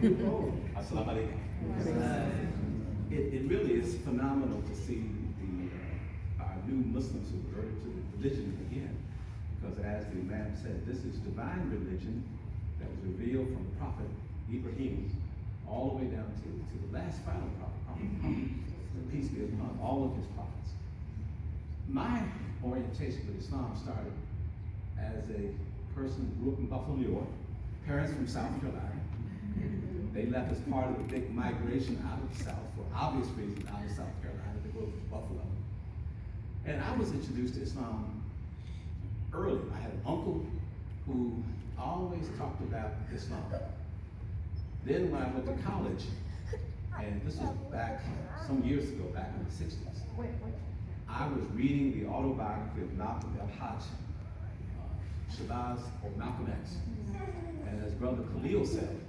Assalamu alaikum. It really is phenomenal to see our new Muslims who converted to the religion again, because as the Imam said, this is divine religion that was revealed from the Prophet Ibrahim all the way down to the last final prophet, peace be upon all of his prophets. My orientation with Islam started as a person who grew up in Buffalo, New York, parents from South Carolina. They left as part of the big migration out of the South, for obvious reasons, out of South Carolina to go to Buffalo. And I was introduced to Islam early. I had an uncle who always talked about Islam. Then when I went to college, and this was back some years ago, back in the 60s, I was reading the autobiography of Malcolm Al-Hajj, Shabazz, or Malcolm X. And as Brother Khalil said,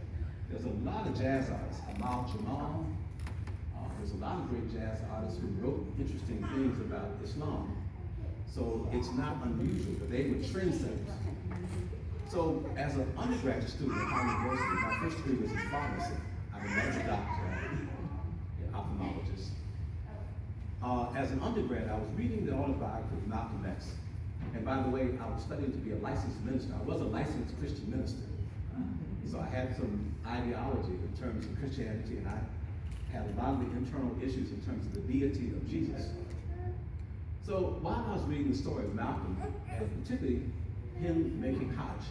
there's a lot of jazz artists, Amal Jamal, there's a lot of great jazz artists who wrote interesting things about Islam. So it's not unusual, but they were trendsetters. So as an undergraduate student at Harvard University, my first degree was in pharmacy. I'm a medical doctor, an ophthalmologist. As an undergrad, I was reading the autobiography of Malcolm X. And by the way, I was studying to be a licensed minister. I was a licensed Christian minister. So I had some ideology in terms of Christianity, and I had a lot of the internal issues in terms of the deity of Jesus. So while I was reading the story of Malcolm, and particularly him making Hajj,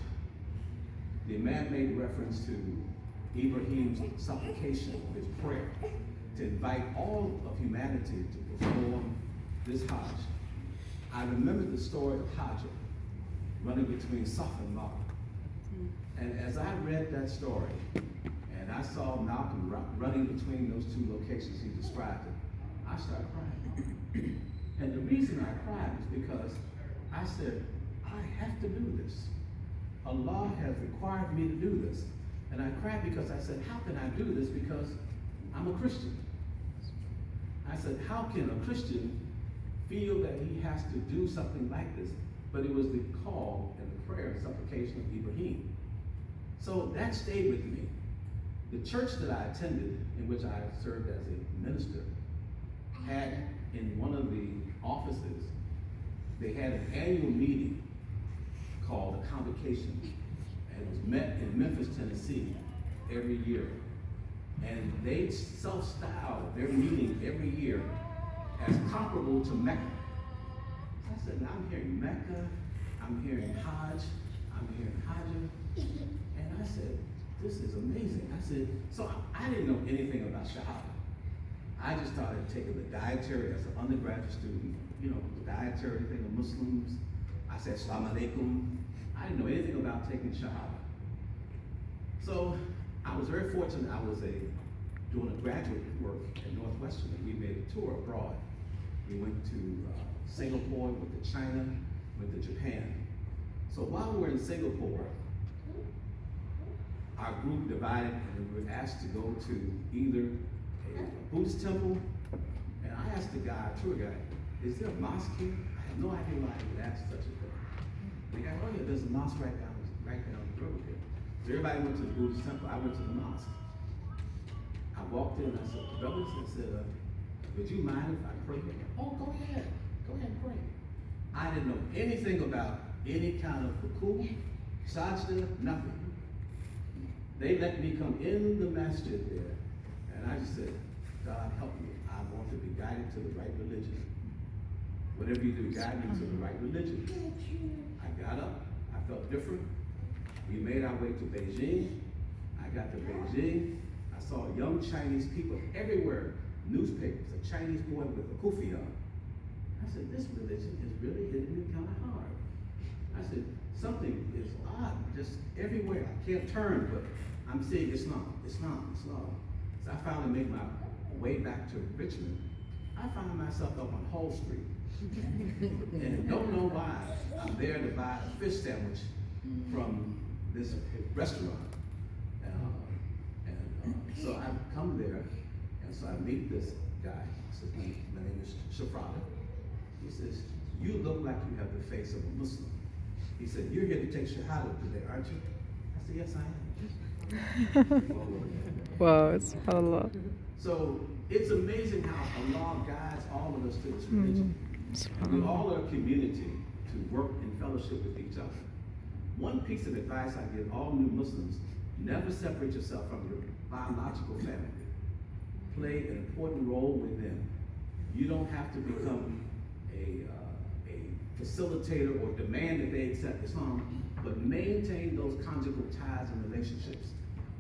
the man made reference to Ibrahim's supplication, his prayer, to invite all of humanity to perform this Hajj. I remembered the story of Hajj running between Safa and Marwa. And as I read that story, and I saw Malcolm running between those two locations he described it, I started crying. And the reason I cried is because I said, I have to do this. Allah has required me to do this. And I cried because I said, how can I do this? Because I'm a Christian. I said, how can a Christian feel that he has to do something like this? But it was the call and the prayer and supplication of Ibrahim. So that stayed with me. The church that I attended, in which I served as a minister, had in one of the offices, they had an annual meeting called a convocation, and it was met in Memphis, Tennessee every year. And they self-styled their meeting every year as comparable to Mecca. So I said, now I'm hearing Mecca, I'm hearing Hajj, I'm hearing Hajj. And I said, this is amazing. I said, so I didn't know anything about Shahada. I just started taking the dietary as an undergraduate student, you know, the dietary thing of Muslims. I said, Assalamu alaikum. I didn't know anything about taking Shahada. So I was very fortunate. I was doing a graduate work at Northwestern, and we made a tour abroad. We went to Singapore, went to China, went to Japan. So while we were in Singapore, our group divided and we were asked to go to either a Buddhist temple, and I asked the guy, tour guide, is there a mosque here? I had no idea why he would ask such a thing. The guy, oh yeah, there's a mosque right down the road here. So everybody went to the Buddhist temple, I went to the mosque. I walked in and I said, brothers, I said, would you mind if I pray? Oh, go ahead and pray. I didn't know anything about any kind of ruku, sajda, nothing. They let me come in the masjid there, and I just said, God help me, I want to be guided to the right religion. Whatever you do, guide me to the right religion. I got up, I felt different. We made our way to Beijing. I got to Beijing. I saw young Chinese people everywhere, newspapers, a Chinese boy with a kufi on. I said, this religion is really hitting me kind of hard. I said, something is odd, just everywhere. I can't turn, but I'm seeing Islam. So I finally made my way back to Richmond. I found myself up on Hull Street. And don't know why. I'm there to buy a fish sandwich from this restaurant. So I come there, and so I meet this guy. He says, my name is Shafrada. He says, you look like you have the face of a Muslim. He said, you're here to take Shahada today, aren't you? I said, yes, I am. واو سبحان الله. So it's amazing how Allah guides all of us to this religion. We all are a community to work in fellowship with each other. One piece of advice I give all new Muslims: never separate yourself from your biological family. Play an important role with them. You don't have to become a facilitator or demand that they accept Islam, but maintain those conjugal ties and relationships.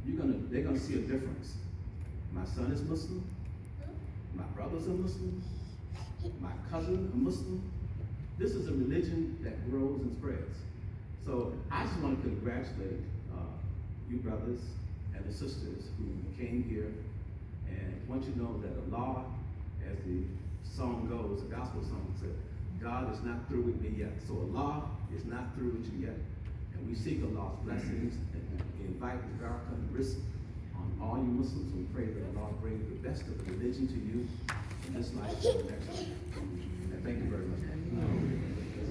They're gonna see a difference. My son is Muslim. My brother's a Muslim. My cousin a Muslim. This is a religion that grows and spreads. So I just want to congratulate you brothers and the sisters who came here, and want you to know that Allah, as the song goes, the gospel song said, God is not through with me yet. So Allah is not through with you yet. And we seek Allah's blessings, and we invite the Barakat and risk on all you Muslims. We pray that Allah brings the best of the religion to you in this life and the next life.